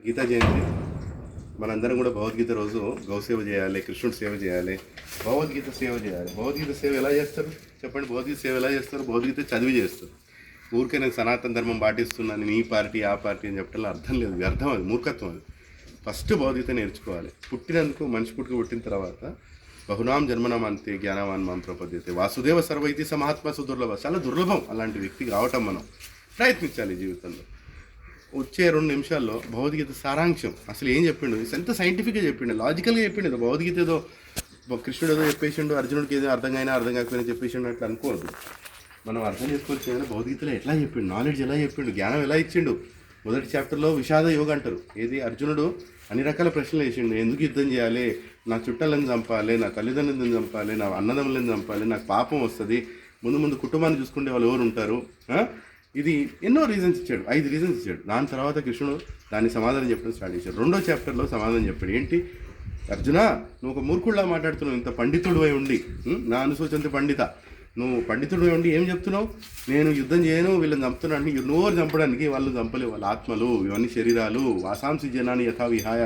గీతా జయంతి మనందరం కూడా భగవద్గీత రోజు గౌసేవ చేయాలి, కృష్ణుడి సేవ చేయాలి, భగవద్గీత సేవ చేయాలి. భగవద్గీత సేవ ఎలా చేస్తారు చెప్పండి? భగవద్గీత సేవ ఎలా చేస్తారు? భగవద్గీత చదివి చేస్తారు. ఊరికే నేను సనాతన ధర్మం పాటిస్తున్నాను, నేను ఈ పార్టీ ఆ పార్టీ అని చెప్పడంలో అర్థం లేదు, వ్యర్థం, అది మూర్ఖత్వం. అది ఫస్ట్ భగవద్గీత నేర్చుకోవాలి. పుట్టినందుకు మనిషి పుట్టిన తర్వాత బహునాం జన్మనాం అంతే జ్ఞానవాన్ మాం ప్రపద్యతే వాసుదేవ సర్వైతి స మహాత్మ సుదుర్లభ. చాలా దుర్లభం అలాంటి వ్యక్తికి రావటం. మనం ప్రయత్నించాలి జీవితంలో. వచ్చే 2 నిమిషాల్లో భగవద్గీత సారాంశం అసలు ఏం చెప్పిండు, ఎంత సైంటిఫిక్గా చెప్పిండు, లాజికల్గా చెప్పిండు. భగవద్గీత ఏదో కృష్ణుడు ఏదో చెప్పేసిండు, అర్జునుడికి ఏదో అర్థం కాకపోయినా చెప్పేసిండు అట్లా అనుకోవద్దు. మనం అర్థం చేసుకోవచ్చు కదా భగవద్గీతలో ఎట్లా చెప్పిండు, నాలెడ్జ్ ఎలా చెప్పిండు, జ్ఞానం ఎలా ఇచ్చిండు. మొదటి చాప్టర్లో విషాద యోగ అంటారు. ఏది అర్జునుడు అన్ని రకాల ప్రశ్నలు వేసిండు. ఎందుకు యుద్ధం చేయాలి, నా చుట్టాలను చంపాలి, నా తల్లిదండ్రులను చంపాలి, నా అన్నదమ్ములను చంపాలి, నాకు పాపం వస్తుంది, ముందు కుటుంబాన్ని చూసుకుంటే వాళ్ళు ఎవరు ఉంటారు, ఇది ఎన్నో రీజన్స్ ఇచ్చాడు. 5 రీజన్స్ ఇచ్చాడు. దాని తర్వాత కృష్ణుడు దాన్ని సమాధానం చెప్పడం స్టార్ట్ చేశాడు. 2వ చాప్టర్లో సమాధానం చెప్పాడు. ఏంటి, అర్జున నువ్వు ఒక మూర్ఖుడిలా మాట్లాడుతున్నావు, ఇంత పండితుడు అయి ఉండి, నా అనుసూచంత పండిత, నువ్వు పండితుడు అయి ఉండి ఏం చెప్తున్నావు, నేను యుద్ధం చేయను వీళ్ళని చంపుతున్నాను. నోరు చంపడానికి వాళ్ళు చంపలేవు, వాళ్ళ ఆత్మలు, ఇవన్నీ శరీరాలు, వాసాంసి జనాన్ని యథా విహాయ,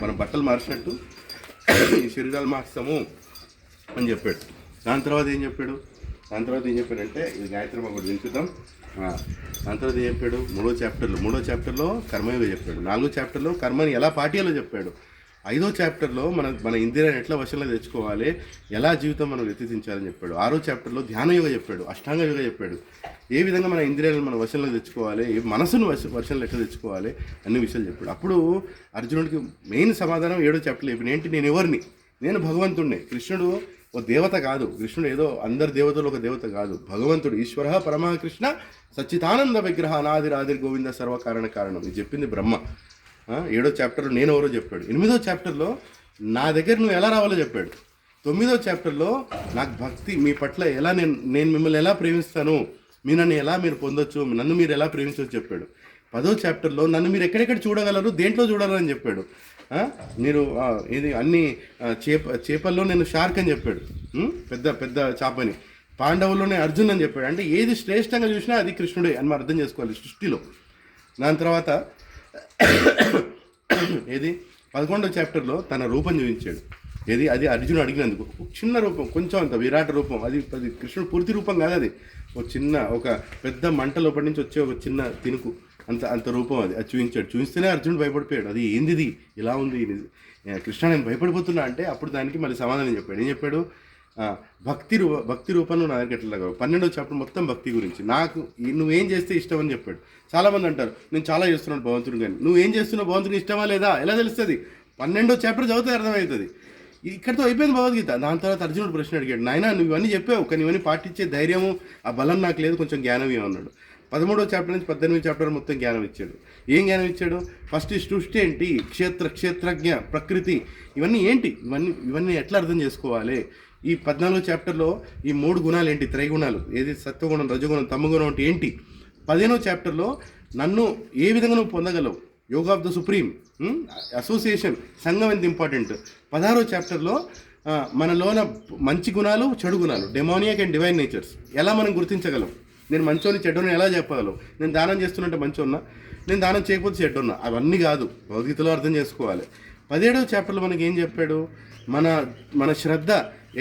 మనం బట్టలు మార్చినట్టు ఈ శరీరాలు మార్చాము అని చెప్పాడు. దాని తర్వాత ఏం చెప్పాడంటే, ఇది గాయత్రి మాకు వినిపిద్దాం. దాని తర్వాత ఏం చెప్పాడు, 3వ చాప్టర్లో కర్మయోగ చెప్పాడు. 4వ చాప్టర్లో కర్మని ఎలా పాటియాలో చెప్పాడు. 5వ చాప్టర్లో మన ఇంద్రియాన్ని ఎట్లా వశంలో తెచ్చుకోవాలి, ఎలా జీవితం మనం వ్యతించాలని చెప్పాడు. 6వ చాప్టర్లో ధ్యానయోగ చెప్పాడు, అష్టాంగ యోగ చెప్పాడు. ఏ విధంగా మన ఇంద్రియాలను మన వశంలో తెచ్చుకోవాలి, మనసును వశంలో ఎట్లా తెచ్చుకోవాలి, అన్ని విషయాలు చెప్పాడు. అప్పుడు అర్జునుడికి మెయిన్ సమాధానం 7వ చాప్టర్లో చెప్పిన. ఏంటి, నేను ఎవరిని, నేను భగవంతుడిని. కృష్ణుడు ఓ దేవత కాదు, కృష్ణుడు ఏదో అందరి దేవతలు ఒక దేవత కాదు, భగవంతుడు ఈశ్వర పరమకృష్ణ సచ్చిదానంద విగ్రహ అనాదిరాదిర్ గోవింద సర్వకారణ కారణం. ఇది చెప్పింది బ్రహ్మ. 7వ చాప్టర్లో నేను ఎవరో చెప్పాడు. 8వ చాప్టర్లో నా దగ్గర నువ్వు ఎలా రావాలో చెప్పాడు. 9వ చాప్టర్లో నాకు భక్తి మీ పట్ల ఎలా నేను మిమ్మల్ని ఎలా ప్రేమిస్తాను, నన్ను ఎలా మీరు పొందొచ్చు, నన్ను మీరు ఎలా ప్రేమించవచ్చు చెప్పాడు. 10వ చాప్టర్లో నన్ను మీరు ఎక్కడెక్కడ చూడగలరు, దేంట్లో చూడాలని చెప్పాడు. మీరు ఇది అన్ని చేపల్లో నేను షార్క్ అని చెప్పాడు, పెద్ద చేపని. పాండవుల్లోనే అర్జున్ అని చెప్పాడు. అంటే ఏది శ్రేష్టంగా చూసినా అది కృష్ణుడే అని మనం అర్థం చేసుకోవాలి సృష్టిలో. దాని తర్వాత ఏది 11వ చాప్టర్లో తన రూపం చూపించాడు. అది అర్జునుడు అడిగినందుకు చిన్న రూపం, కొంచెం అంత విరాట రూపం. అది కృష్ణుడు పూర్తి రూపం కాదు, అది ఒక పెద్ద మంట లోపటి నుంచి వచ్చే ఒక చిన్న తినుకు అంత రూపం. అది చూపించాడు. చూపిస్తేనే అర్జునుడు భయపడిపోయాడు. అది ఏంది ఇలా ఉంది కృష్ణ, నేను భయపడిపోతున్నా అంటే అప్పుడు దానికి మళ్ళీ సమాధానం చెప్పాడు. ఏం చెప్పాడు, భక్తి రూపంలో నా దగ్గర ఎట్లా. 12వ చాప్టర్ మొత్తం భక్తి గురించి. నాకు నువ్వేం చేస్తే ఇష్టం అని చెప్పాడు. చాలామంది అంటారు నేను చాలా చేస్తున్నాను భగవంతుడు, కానీ నువ్వేం చేస్తున్నావు భగవంతుడికి ఇష్టమా లేదా ఎలా తెలుస్తుంది? 12వ చాప్టర్ చదివితే అర్థమవుతుంది. ఇక్కడితో అయిపోయింది భగవద్గీత. దాని తర్వాత అర్జునుడు ప్రశ్న అడిగాడు, నాయన నువ్వు ఇవన్నీ చెప్పావు, కానీ ఇవన్నీ పాటించే ధైర్యము ఆ బలం నాకు లేదు, కొంచెం జ్ఞానం ఏమన్నాడు. 13వ చాప్టర్ నుంచి 18వ చాప్టర్ మొత్తం జ్ఞానం ఇచ్చాడు. ఏం జ్ఞానం ఇచ్చాడు? ఫస్ట్ ఈ సృష్టి ఏంటి, క్షేత్రజ్ఞ, ప్రకృతి, ఇవన్నీ ఏంటి, ఇవన్నీ ఎట్లా అర్థం చేసుకోవాలి. ఈ 14వ చాప్టర్లో ఈ 3 గుణాలు ఏంటి, త్రైగుణాలు, ఏది సత్వగుణం, రజగుణం, తమగుణం అంటే ఏంటి. 15వ చాప్టర్లో నన్ను ఏ విధంగా నువ్వు పొందగలవు, yoga of the supreme, association, సంఘం ఎంత ఇంపార్టెంట్. 16వ చాప్టర్లో మనలోన మంచి గుణాలు, చెడు గుణాలు, డెమోనియాక్ అండ్ డివైన్ నేచర్స్ ఎలా మనం గుర్తించగలం. నేను మంచోని చెడ్డోని ఎలా చెప్పగలవు. నేను దానం చేస్తున్నట్టే మంచోన్నా, నేను దానం చేయకపోతే చెడ్డోన్నా, అవన్నీ కాదు, భగవద్గీతలో అర్థం చేసుకోవాలి. 17వ చాప్టర్లో మనకి ఏం చెప్పాడు, మన శ్రద్ధ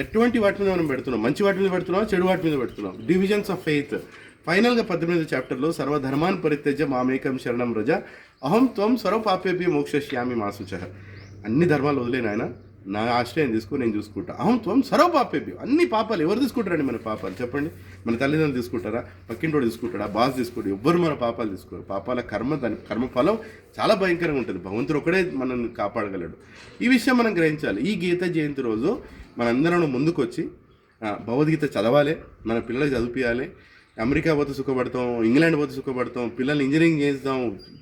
ఎటువంటి వాటి మీద మనం పెడుతున్నాం, మంచి వాటి మీద పెడుతున్నాం, చెడు వాటి మీద పెడుతున్నాం, డివిజన్స్ ఆఫ్ ఫెయిత్. ఫైనల్గా 18వ చాప్టర్లో సర్వధర్మాన్ పరిత్యజ్య మామేకం శరణం వ్రజ అహం త్వం సర్వపాపేభ్యో మోక్షయిష్యామి మా శుచః. అన్ని ధర్మాలు వదిలేను ఆయన, నా ఆశ్రయం తీసుకో, నేను చూసుకుంటా. అహం త్వం సర్వపాపేభ్యో, అన్ని పాపాలు ఎవరు తీసుకుంటారండి మన పాపాలు చెప్పండి? మన తల్లిదండ్రులు తీసుకుంటారా, పక్కింటోడు తీసుకుంటాడా, బాస్ తీసుకుంటాడు, ఎవ్వరు మన పాపాలు తీసుకోరు. పాపాల దాని కర్మఫలం చాలా భయంకరంగా ఉంటుంది. భగవంతుడు ఒకడే మనల్ని కాపాడగలడు. ఈ విషయం మనం గ్రహించాలి. ఈ గీత జయంతి రోజు మనందరం ముందుకు వచ్చి భగవద్గీత చదవాలి, మన పిల్లలకు చదివించాలి. అమెరికా పోతే సుఖపడతాం, ఇంగ్లాండ్ పోతే సుఖపడతాం, పిల్లల్ని ఇంజనీరింగ్ చేయిస్తాం,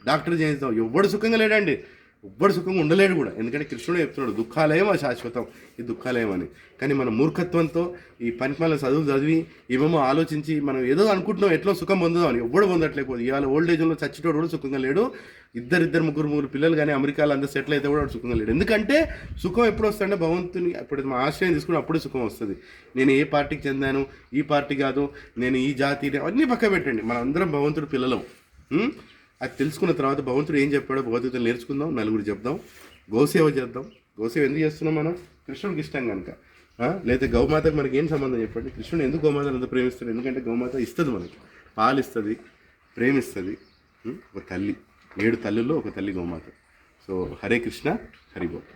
డాక్టర్ చేయిస్తాం, ఎవ్వడు సుఖంగా లేడండి, ఎవ్వడు సుఖంగా ఉండలేడు కూడా. ఎందుకంటే కృష్ణుడు చెప్తున్నాడు దుఃఖాలయం శాశ్వతం, ఈ దుఃఖాలయం అని. కానీ మన మూర్ఖత్వంతో ఈ పనికిమాల చదివి ఏమేమో ఆలోచించి మనం ఏదో అనుకుంటున్నాం ఎట్లా సుఖం పొందుదాం అని, ఎవ్వడు పొందట్లేకపోతే. ఇవాళ ఓల్డ్ ఏజ్లో చచ్చిటోడు కూడా సుఖంగా లేడు. ఇద్దరు ముగ్గురు పిల్లలు కానీ అమెరికాలో అందరూ సెటిల్ అయితే కూడా సుఖంగా లేడు. ఎందుకంటే సుఖం ఎప్పుడు వస్తుందంటే భగవంతుని ఇప్పుడు మా ఆశ్రయం తీసుకుని అప్పుడే సుఖం వస్తుంది. నేను ఏ పార్టీకి చెందాను, ఈ పార్టీ కాదు, నేను ఈ జాతి, అన్నీ పక్క పెట్టండి, మనం అందరం భగవంతుడు పిల్లలం. అది తెలుసుకున్న తర్వాత భగవంతుడు ఏం చెప్పాడో భగవద్గీతలు నేర్చుకుందాం, నలుగురు చెప్దాం, గోసేవ చేద్దాం. గోసేవ ఎందుకు చేస్తున్నాం మనం? కృష్ణుడికి ఇష్టం కనుక. లేదా గౌమాతకు మనకి ఏం సంబంధం చెప్పండి? కృష్ణుడు ఎందుకు గోమాతను అంత ప్రేమిస్తాడు? ఎందుకంటే గోమాత ఇస్తుంది, మనకి పాలు ఇస్తుంది, ప్రేమిస్తుంది. ఒక తల్లి, 7 తల్లుల్లో ఒక తల్లి గోమాత. సో హరే కృష్ణ, హరి బోల్.